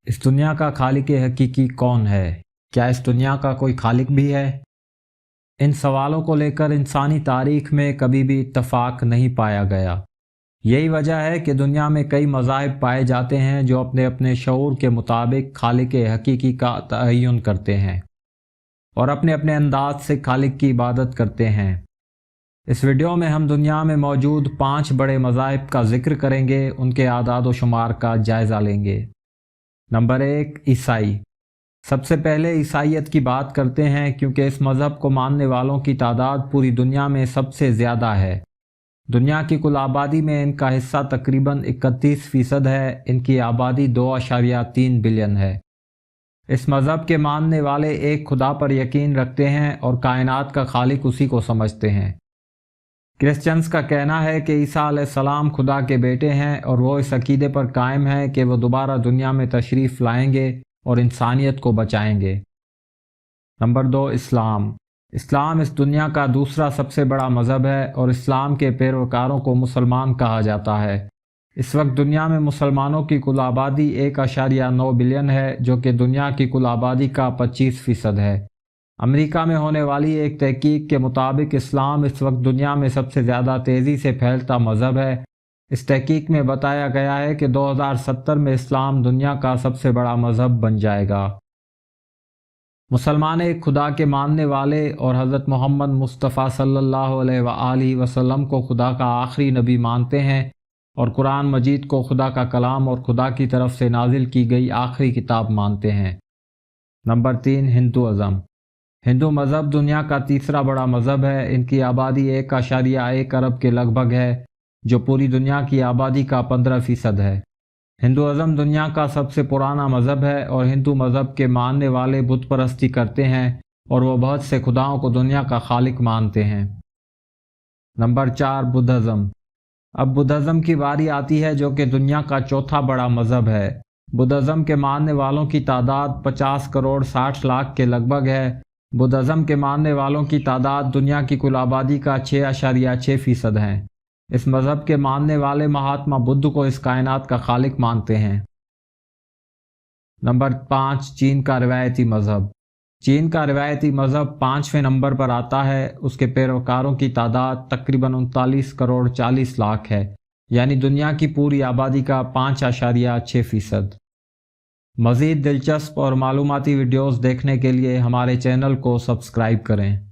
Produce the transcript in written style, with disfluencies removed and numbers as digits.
इस दुनिया का खालिक हकीकी कौन है? क्या इस दुनिया का कोई खालिक भी है? इन सवालों को लेकर इंसानी तारीख में कभी भी इत्तफाक नहीं पाया गया। यही वजह है कि दुनिया में कई मज़ाहिब पाए जाते हैं जो अपने अपने शऊर के मुताबिक खालिक हकीकी का तयन करते हैं और अपने अपने अंदाज से खालिक की इबादत करते हैं। इस वीडियो में हम दुनिया में मौजूद 5 बड़े मज़ाहिब का जिक्र करेंगे, उनके आदाद व शुमार का जायज़ा लेंगे। नंबर 1, ईसाई। सबसे पहले ईसाइयत की बात करते हैं क्योंकि इस मज़हब को मानने वालों की तादाद पूरी दुनिया में सबसे ज़्यादा है। दुनिया की कुल आबादी में इनका हिस्सा तकरीबन 31% है। इनकी आबादी 2.3 बिलियन है। इस मज़हब के मानने वाले एक खुदा पर यकीन रखते हैं और कायनात का खालिक उसी को समझते हैं। क्रिश्चियंस का कहना है कि ईसा अलैहिस्सलाम खुदा के बेटे हैं और वो इस अकीदे पर कायम है कि वो दोबारा दुनिया में तशरीफ़ लाएंगे और इंसानियत को बचाएंगे। नंबर 2, इस्लाम। इस्लाम इस दुनिया का दूसरा सबसे बड़ा मज़हब है और इस्लाम के पैरोकारों को मुसलमान कहा जाता है। इस वक्त दुनिया में मुसलमानों की कुल आबादी 1.9 बिलियन है, जो कि दुनिया की कुल आबादी का 25% है। अमेरिका में होने वाली एक तहकीक के मुताबिक इस्लाम इस वक्त दुनिया में सबसे ज़्यादा तेज़ी से फैलता मज़हब है। इस तहकीक में बताया गया है कि 2070 में इस्लाम दुनिया का सबसे बड़ा मज़हब बन जाएगा। मुसलमान एक खुदा के मानने वाले और हज़रत मोहम्मद मुस्तफ़ा सल्लल्लाहु अलैहि वसल्लम को खुदा का आखिरी नबी मानते हैं और कुरान मजीद को खुदा का कलाम और खुदा की तरफ से नाजिल की गई आखिरी किताब मानते हैं। Number 3, Hinduism. हिंदू मज़हब दुनिया का तीसरा बड़ा मज़हब है। इनकी आबादी 1.1 अरब के लगभग है, जो पूरी दुनिया की आबादी का 15% है। हिंदुज़म दुनिया का सबसे पुराना मज़हब है और हिंदू मज़हब के मानने वाले बुत परस्ती करते हैं और वो बहुत से खुदाओं को दुनिया का खालिक मानते हैं। Number 4, Buddhism. अब बुद्धिज़्म की बारी आती है, जो कि दुनिया का चौथा बड़ा मज़हब है। बुद्धिज़्म के मानने वालों की तादाद 50 करोड़ 60 लाख के लगभग है। बुद्धिज़्म के मानने वालों की तादाद दुनिया की कुल आबादी का 6.6% है। इस मज़हब के मानने वाले महात्मा बुद्ध को इस कायनात का खालिक मानते हैं। नंबर 5, चीन का रिवायती मज़हब। चीन का रिवायती मज़हब 5वें नंबर पर आता है। उसके पैरोकारों की तादाद तकरीबन 39 करोड़ 40 लाख है, यानी दुनिया की पूरी आबादी का 5.6%। मज़ीद दिलचस्प और मालूमाती वीडियोज़ देखने के लिए हमारे चैनल को सब्सक्राइब करें।